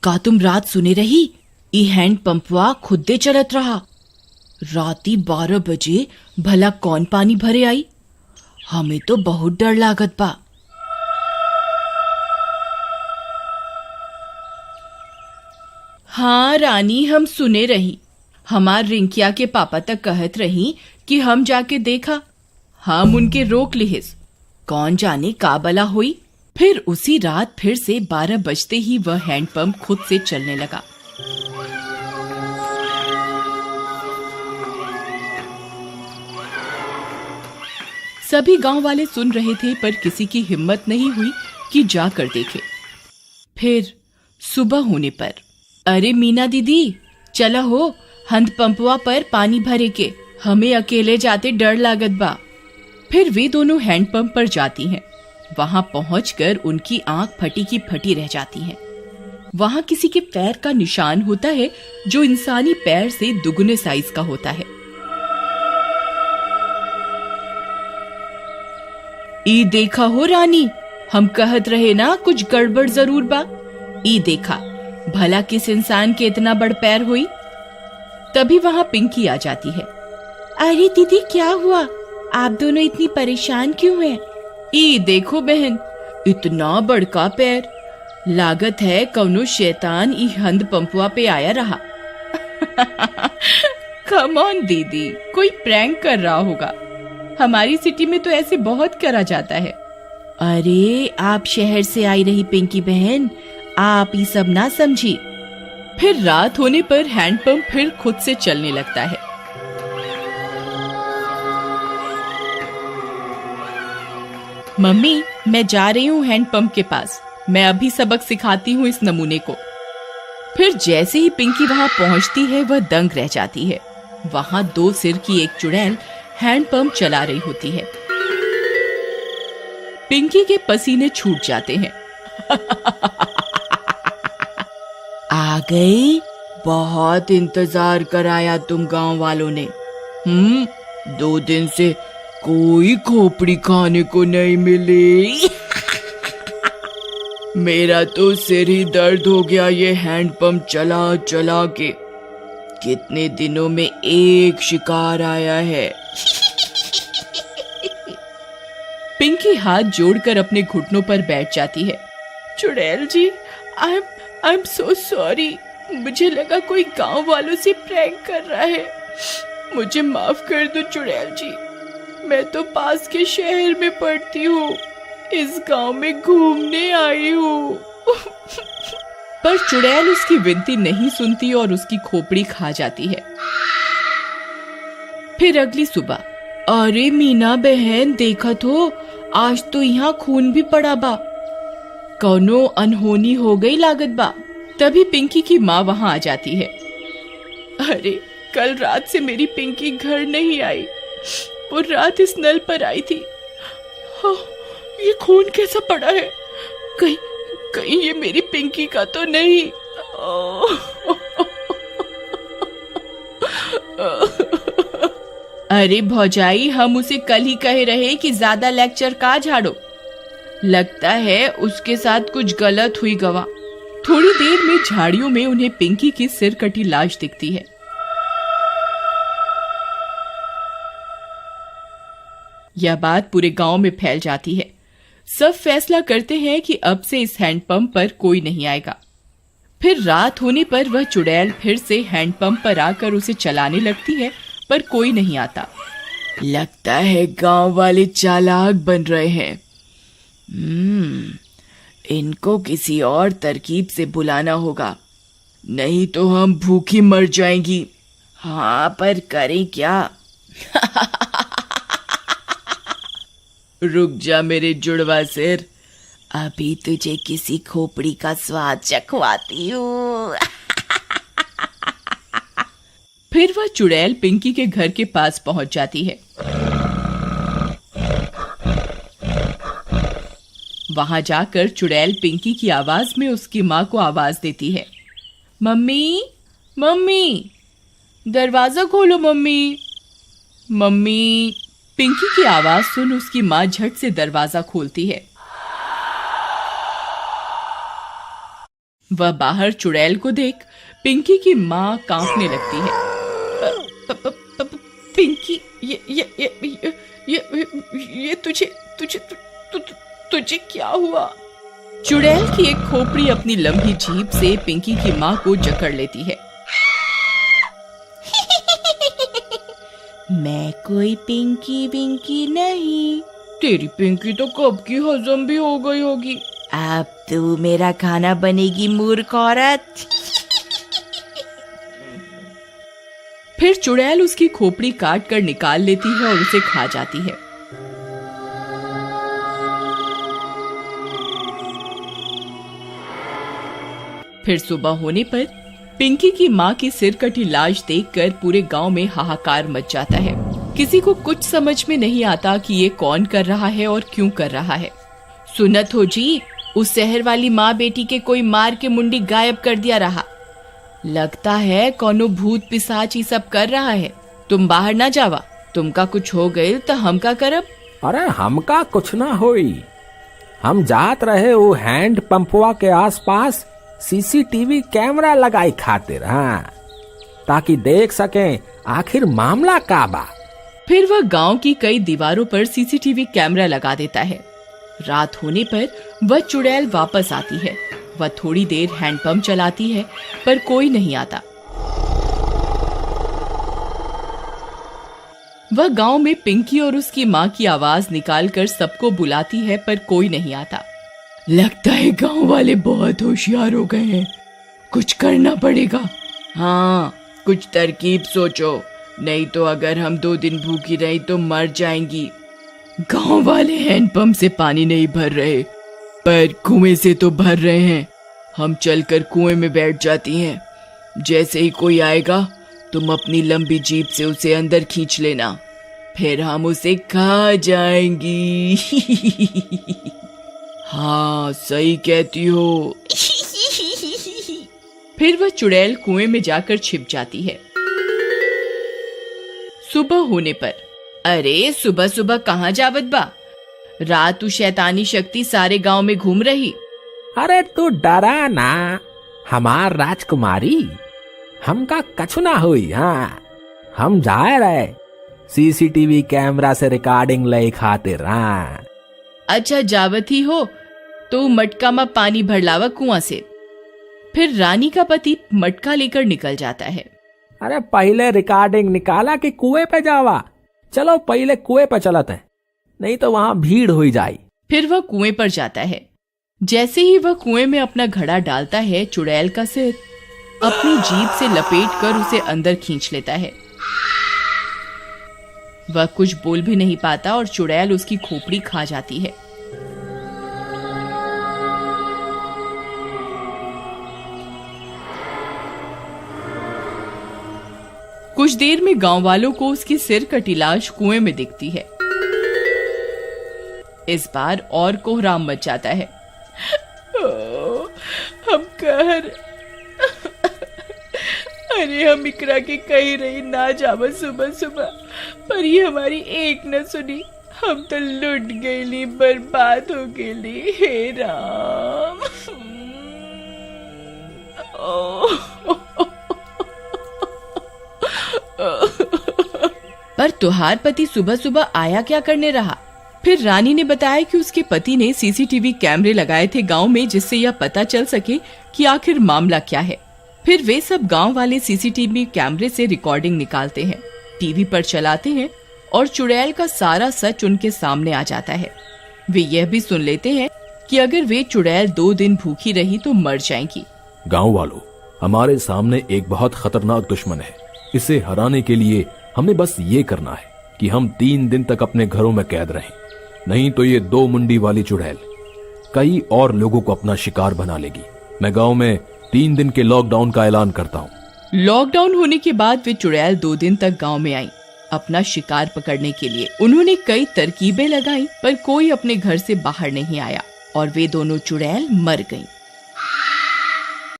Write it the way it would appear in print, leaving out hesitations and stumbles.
का तुम रात सुने रही? ई हैंड पंपवा खुदे चलत रहा। राती 12 बजे भला कौन पानी भरे आई? हमें तो बहुत डर लागत बा। हाँ रानी, हम सुने रही। हमार रिंकिया के पापा तक कहत रही कि हम जाके देखा। हम उनके रोक लिहिस। कौन जाने का बला हुई। फिर उसी रात फिर से 12 बजते ही वह हैंडपंप खुद से चलने लगा। सभी गांव वाले सुन रहे थे, पर किसी की हिम्मत नहीं हुई कि जाकर देखे। फिर सुबह होने पर, अरे मीना दीदी, चला हो हैंडपंपवा पर पानी भरे के, हमें अकेले जाते डर लागत बा। फिर वे दोनों हैंडपंप पर जाती हैं। वहां पहुंचकर उनकी आंख फटी की फटी रह जाती है। वहां किसी के पैर का निशान होता है जो इंसानी पैर से दुगने साइज का होता है। ई देखा हो रानी, हम कहत रहे ना कुछ गड़बड़ जरूर बा। ई देखा, भला किस इंसान के इतना बड़ पैर हुई। तभी वहां पिंकी आ जाती है। अरे दीदी, क्या हुआ? आप दोनों इतनी परेशान क्यों हैं? ई देखो बहन, इतना बड़का पैर। लागत है कौनो शैतान ई हैंडपंपवा पे आया रहा। कम ऑन दीदी, कोई प्रैंक कर रहा होगा। हमारी सिटी में तो ऐसे बहुत करा जाता है। अरे आप शहर से आई रही पिंकी बहन, आप ये सब ना समझी। फिर रात होने पर हैंडपंप फिर खुद से चलने लगता है। मम्मी, मैं जा रही हूँ हैंडपंप के पास। मैं अभी सबक सिखाती हूँ इस नमूने को। फिर जैसे ही पिंकी वहां पहुंचती है, वह दंग रह जाती है। वहां 2 सिर की एक चुड़ैल हैंडपंप चला रही होती है। पिंकी के पसीने छूट जाते हैं। आ गई? बहुत इंतजार कराया तुम गांव वालों ने। 2 दिन से कोई खोपड़ी खाने को नहीं मिली। मेरा तो सिर ही दर्द हो गया ये हैंडपंप चला चला के। कितने दिनों में एक शिकार आया है। पिंकी हाथ जोड़कर अपने घुटनों पर बैठ जाती है। चुड़ैल जी, आई एम सो सॉरी। मुझे लगा कोई गांव वालों से प्रैंक कर रहा है। मुझे माफ कर दो चुड़ैल जी। मैं तो पास के शहर में पढ़ती हूँ, इस गांव में घूमने आई हूँ। पर चुड़ैल उसकी विनती नहीं सुनती और उसकी खोपड़ी खा जाती है। फिर अगली सुबह, अरे मीना बहन, देखत हो आज तो यहाँ खून भी पड़ा बा। कौनो अनहोनी हो गई लागत बा। तभी पिंकी की माँ वहां आ जाती है। अरे कल रात से मेरी पिंकी घर नहीं आई। वो रात इस नल पर आई थी। हाँ, ये खून कैसा पड़ा है? कहीं ये मेरी पिंकी का तो नहीं। अरे भौजाई, हम उसे कल ही कहे रहे कि ज्यादा लेक्चर का झाड़ो। लगता है उसके साथ कुछ गलत हुई गवा। थोड़ी देर में झाड़ियों में उन्हें पिंकी की सिर कटी लाश दिखती है। यह बात पूरे गांव में फैल जाती है। सब फैसला करते हैं कि अब से इस हैंडपंप पर कोई नहीं आएगा। फिर रात होने पर वह चुड़ैल फिर से हैंडपंप पर आकर उसे चलाने लगती है, पर कोई नहीं आता। लगता है गांव वाले चालाक बन रहे हैं। इनको किसी और तरकीब से बुलाना होगा, नहीं तो हम भूखी मर जाएंगी। हाँ, पर करें क्या? रुक जा मेरे जुड़वा सिर, अभी तुझे किसी खोपड़ी का स्वाद चखवाती हूँ। फिर वह चुड़ैल पिंकी के घर के पास पहुंच जाती है। वहां जाकर चुड़ैल पिंकी की आवाज में उसकी माँ को आवाज देती है। मम्मी, मम्मी, दरवाजा खोलो मम्मी। मम्मी। पिंकी की आवाज सुन उसकी माँ झट से दरवाजा खोलती है। वह बाहर चुड़ैल को देख पिंकी की माँ कांपने लगती है। पिंकी, ये तुझे क्या हुआ? चुड़ैल की एक खोपड़ी अपनी लंबी जीभ से पिंकी की माँ को जकड़ लेती है। मैं कोई पिंकी विंकी नहीं। तेरी पिंकी तो कब की हजम भी हो गई होगी। अब तू मेरा खाना बनेगी मूर्ख औरत। फिर चुड़ैल उसकी खोपड़ी काट कर निकाल लेती है और उसे खा जाती है। फिर सुबह होने पर पिंकी की माँ की सिर कटी लाश देखकर पूरे गांव में हाहाकार मच जाता है। किसी को कुछ समझ में नहीं आता कि ये कौन कर रहा है और क्यों कर रहा है। सुनत हो जी, उस शहर वाली माँ बेटी के कोई मार के मुंडी गायब कर दिया रहा। लगता है कोनो भूत पिशाच ही सब कर रहा है। तुम बाहर ना जावा, तुमका कुछ हो गए तो हम का करब? अरे हमका कुछ ना होई। हम जात रहे वो हैंड पंपवा के आसपास सीसीटीवी कैमरा लगाई खातिर, हाँ, ताकि देख सकें आखिर मामला का बा। फिर वह गांव की कई दीवारों पर सीसीटीवी कैमरा लगा देता है। रात होने पर वह चुड़ैल वापस आती है। वह थोड़ी देर हैंडपंप चलाती है पर कोई नहीं आता। वह गांव में पिंकी और उसकी माँ की आवाज निकालकर सबको बुलाती है पर कोई नहीं आता। लगता है गांव वाले बहुत होशियार हो गए हैं, कुछ करना पड़ेगा। हाँ, कुछ तरकीब सोचो, नहीं तो अगर हम 2 दिन भूखी रही तो मर जाएंगी। गांव वाले हैंडपंप से पानी नहीं भर रहे पर कुएं से तो भर रहे हैं। हम चलकर कुएं में बैठ जाती हैं। जैसे ही कोई आएगा तुम अपनी लंबी जीभ से उसे अंदर खींच लेना, फिर हम उसे खा जाएंगी। हाँ, सही कहती हो। फिर वह चुड़ैल कुएं में जाकर छिप जाती है। सुबह होने पर, अरे सुबह सुबह कहाँ जावत बा? रात शैतानी शक्ति सारे गांव में घूम रही। अरे तू डरा ना, हमार राजकुमारी, हमका कछु ना हुई। हाँ, हम जाए रहे सीसीटीवी कैमरा से रिकॉर्डिंग ले खातिर। हाँ, अच्छा जावत ही हो तो मटका में पानी भर लावा कुआं से। फिर रानी का पति मटका लेकर निकल जाता है। अरे पहले रिकॉर्डिंग निकाला कि कुएं पे जावा? चलो पहले कुएं पे चलते हैं, नहीं तो वहां भीड़ हो जाए। फिर वह कुएं पर जाता है। जैसे ही वह कुएं में अपना घड़ा डालता है, चुड़ैल का सिर अपनी जीभ से लपेटकर उसे अंदर खींच लेता है। वह कुछ बोल भी नहीं पाता और चुड़ैल उसकी खोपड़ी खा जाती है। कुछ देर में गांव वालों को उसकी सिर कटी लाश कुएं में दिखती है। इस बार और कोहराम मच जाता है। हम कहर, अरे हम इकरा के कही रही ना जावा सुबह सुबह, पर ये हमारी एक न सुनी। हम तो लुट गईली, बर्बाद हो गईली। हे राम। पर तुहार पति सुबह सुबह आया क्या करने रहा? फिर रानी ने बताया कि उसके पति ने सीसीटीवी कैमरे लगाए थे गांव में, जिससे यह पता चल सके कि आखिर मामला क्या है। फिर वे सब गांव वाले सीसीटीवी कैमरे से रिकॉर्डिंग निकालते हैं, टीवी पर चलाते हैं और चुड़ैल का सारा सच उनके सामने आ जाता है। वे यह भी सुन लेते हैं कि अगर वे चुड़ैल 2 दिन भूखी रही तो मर जाएंगी। गांव वालों, हमारे सामने एक बहुत खतरनाक दुश्मन है। इसे हराने के लिए हमें बस ये करना है कि हम 3 दिन तक अपने घरों में कैद रहें, नहीं तो ये 2 मुंडी वाली चुड़ैल कई और लोगों को अपना शिकार बना लेगी। मैं गांव में 3 दिन के लॉकडाउन का ऐलान करता हूँ। लॉकडाउन होने के बाद वे चुड़ैल 2 दिन तक गांव में आई अपना शिकार पकड़ने के लिए। उन्होंने कई तरकीबें लगाई पर कोई अपने घर से बाहर नहीं आया और वे दोनों चुड़ैल मर गईं।